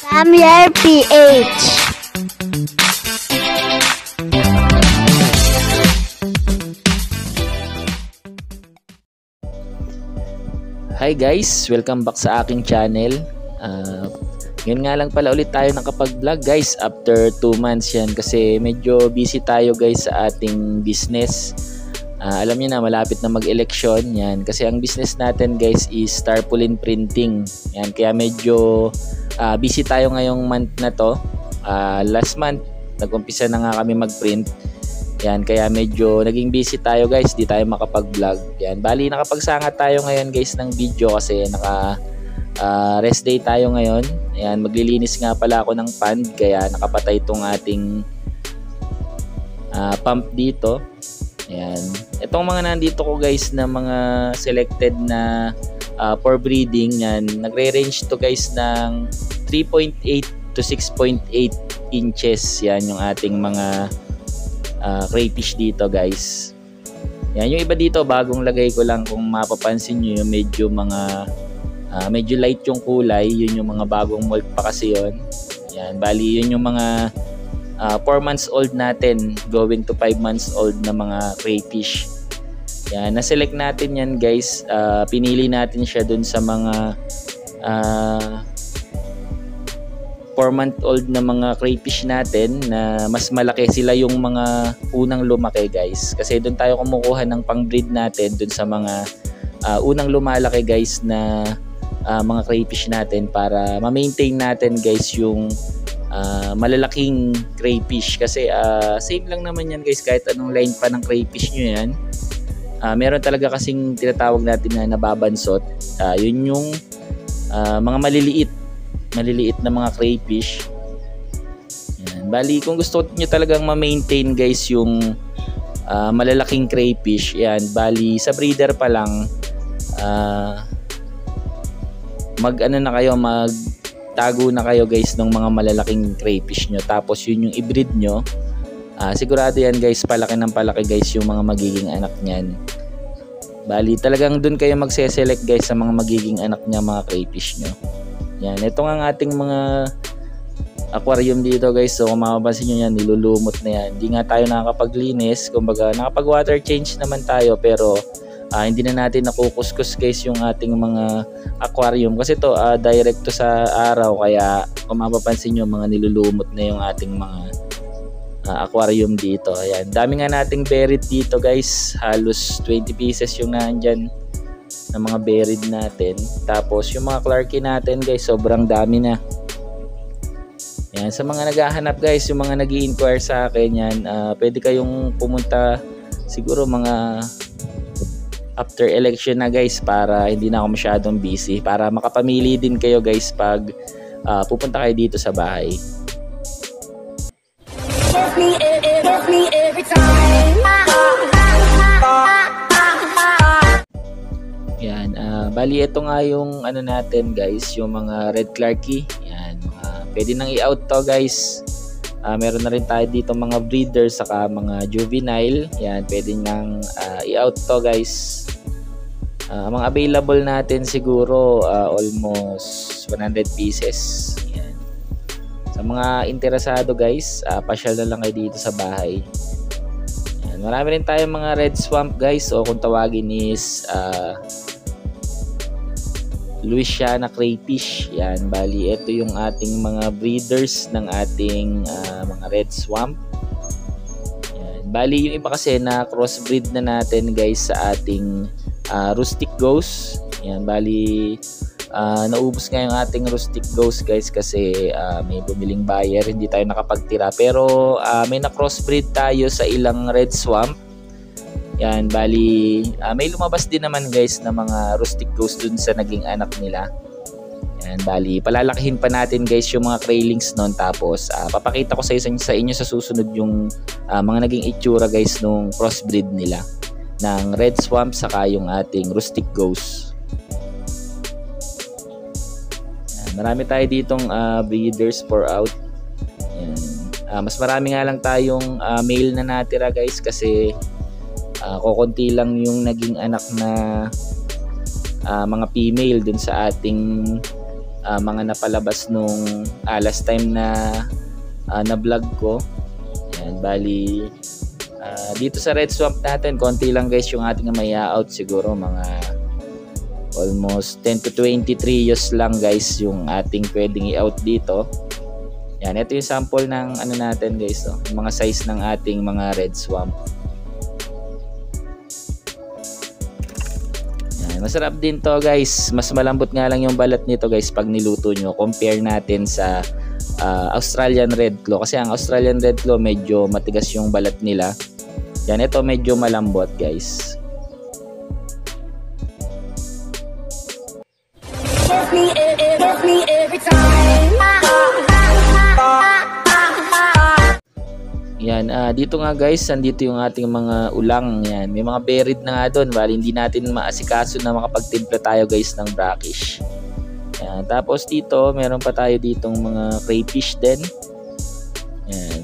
Samyer PH. Hi guys, welcome back sa aking channel. Ngayon nga lang pala ulit tayo nakapag-vlog guys after 2 months yan kasi medyo busy tayo guys sa ating business. Alam niyo na malapit na mag-eleksyon yan kasi ang business natin guys is tarpaulin printing. Yan kaya medyo busy tayo ngayong month na to. Last month nag-umpisa na nga kami mag-print. Yan, kaya medyo naging busy tayo guys, di tayo makapag-vlog. Yan, bali nakapagsanga tayo ngayon guys ng video kasi rest day tayo ngayon. Yan, maglilinis nga pala ako ng pond kaya nakapatay itong ating pump dito. Yan, itong mga nandito ko guys na mga selected na for breeding, yan, nagre-range to guys ng 3.8 to 6.8 inches. Yan yung ating mga crayfish dito guys. Yan, yung iba dito bagong lagay ko lang, kung mapapansin nyo yung medyo light yung kulay, yun yung mga bagong mold pa kasi yun. Yan, bali yun yung mga 4 months old natin going to 5 months old na mga crayfish. Yan, na-select natin yan guys. Pinili natin siya dun sa mga 4-month-old na mga crayfish natin na mas malaki sila yung mga unang lumaki guys. Kasi doon tayo kumukuha ng pang-breed natin doon sa mga unang lumalaki guys na mga crayfish natin para ma-maintain natin guys yung malalaking crayfish. Kasi same lang naman yan guys kahit anong line pa ng crayfish nyo yan. Meron talaga kasing tinatawag natin na nababansot. Yun yung mga maliliit na mga crayfish. Yan. Bali kung gusto niyo talagang ma-maintain guys yung malalaking crayfish, yan, bali sa breeder pa lang magtago na kayo guys ng mga malalaking crayfish nyo, tapos yun yung i-breed nyo. Sigurado yan guys, palaki ng palaki guys yung mga magiging anak nyan. Bali talagang dun kayo magse-select guys sa mga magiging anak nya, mga crayfish nyo. Yan, ito nga ang ating mga aquarium dito guys. So kung mapapansin nyo yan, nilulumot na yan. Hindi nga tayo nakakapaglinis. Kumbaga nakapag water change naman tayo, pero hindi na natin nakukuskus guys yung ating mga aquarium. Kasi to direct to sa araw, kaya kung mapapansin nyo, mga nilulumot na yung ating mga aquarium dito. Ayan, dami nga nating buried dito guys. Halos 20 pieces yung nandyan ng mga buried natin. Tapos yung mga clarky natin guys, sobrang dami na. Yan, sa mga naghahanap guys, yung mga nag-i-inquire sa akin yan, pwede kayong pumunta siguro mga after election na guys, para hindi na ako masyadong busy, para makapamili din kayo guys pag pupunta kayo dito sa bahay. Yan, bali ito nga yung ano natin guys, yung mga red clarky. Yan, pwede nang i-out to guys. Meron na rin tayo dito mga breeders saka mga juvenile. Yan, pwede nang i-out to guys. Mga available natin siguro almost 100 pieces. Yan. Sa mga interesado guys, pasyal na lang kayo dito sa bahay. Yan, marami rin tayong mga red swamp guys, o kung tawagin is Louisiana crayfish. Yan, bali ito yung ating mga breeders ng ating mga red swamp. Yan, bali yung iba kasi na crossbreed na natin guys sa ating rustic ghost. Yan, bali naubos nga yung ating rustic ghost guys kasi may bumiling buyer, hindi tayo nakapagtira, pero may na crossbreed tayo sa ilang red swamp. Yan, bali may lumabas din naman guys na mga rustic ghost dun sa naging anak nila. Yan, bali palalakihin pa natin guys yung mga craylings nun, tapos papakita ko sa inyo sa susunod yung mga naging itsura guys nung crossbreed nila ng red swamp saka yung ating rustic ghost. Yan, marami tayo ditong breeders for out. Yan, mas marami nga lang tayong male na natira guys kasi kukunti lang yung naging anak na mga female dun sa ating mga napalabas nung last time na vlog ko. Yan, bali dito sa Red Swamp natin, konti lang guys yung ating may out, siguro mga almost 10 to 23 years lang guys yung ating pwedeng i-out dito. Yan, ito yung sample ng ano natin guys, oh, yung mga size ng ating mga Red Swamp. Yan, masarap din to guys, mas malambot nga lang yung balat nito guys pag niluto nyo, compare natin sa Australian Red Claw, kasi ang Australian Red Claw medyo matigas yung balat nila. Yan, ito medyo malambot guys. Yan, dito nga guys, andito yung ating mga ulang. Yan, may mga buried na nga doon, bali hindi natin maasikaso na makapagtimpla tayo guys ng brackish. Yan, tapos dito meron pa tayo ditong mga crayfish din. Yan,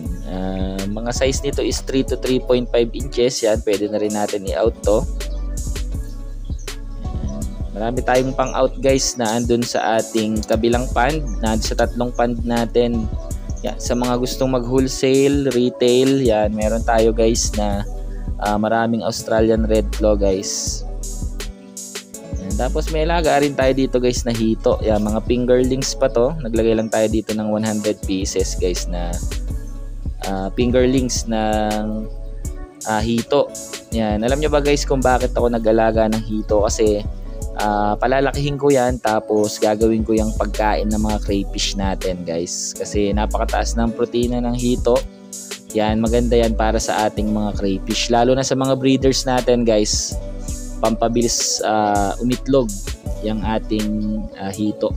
mga size nito is 3 to 3.5 inches. Yan, pwede na rin natin i-out to. Yan, marami tayong pang out guys na andun sa ating kabilang pond, na sa tatlong pond natin. Yan, sa mga gustong mag wholesale, retail, yan, meron tayo guys na maraming Australian Red Claw guys. Yan, tapos may laga rin tayo dito guys na hito. Yan, mga fingerlings pa to. Naglagay lang tayo dito ng 100 pieces guys na fingerlings ng hito. Yan, alam nyo ba guys kung bakit ako nag-alaga ng hito? Kasi palalakihin ko yan, tapos gagawin ko yung pagkain ng mga crayfish natin guys, kasi napakataas ng protina ng hito. Yan, maganda yan para sa ating mga crayfish, lalo na sa mga breeders natin guys, pampabilis umitlog yung ating hito.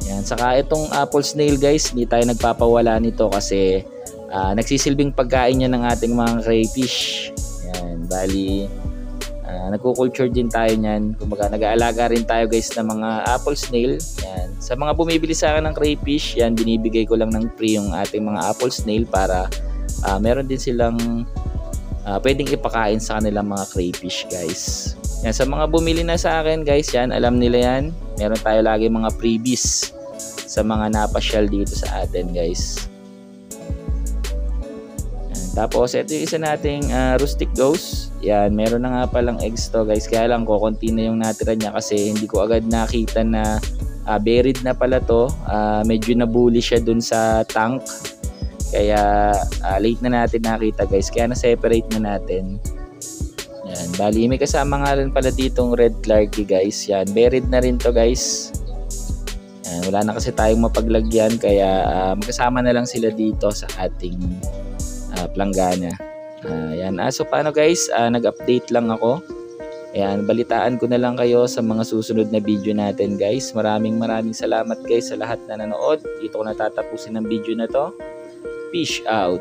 Yan, saka itong apple snail guys, hindi tayo nagpapawala nito kasi nagsisilbing pagkain yan ng ating mga crayfish. Yan, bali nagko-culture din tayo niyan. Kumbaga nag-aalaga rin tayo guys ng mga apple snail. Yan. Sa mga bumibili sa akin ng crayfish, yan, binibigay ko lang ng free yung ating mga apple snail para meron din silang pwedeng ipakain sa kanilang mga crayfish guys. Yan, sa mga bumili na sa akin guys, yan, alam nila yan. Meron tayo lagi mga freebies sa mga napasyal dito sa atin guys. Tapos ito yung isa nating rustic ghost. Yan, meron na nga palang eggs to guys, kaya lang konti na yung natira niya kasi hindi ko agad nakita na buried na pala to. Medyo nabully siya dun sa tank, kaya late na natin nakita guys, kaya na-separate na natin. Yan, bali may kasama nga rin pala ditong red clarky guys. Yan, buried na rin to guys. Yan, wala na kasi tayong mapaglagyan, kaya magkasama na lang sila dito sa ating planggana. Yan. So paano guys, nag-update lang ako. Ayan, balitaan ko na lang kayo sa mga susunod na video natin guys. Maraming salamat guys sa lahat na nanood. Dito ko natatapusin ang video na to. Peace out.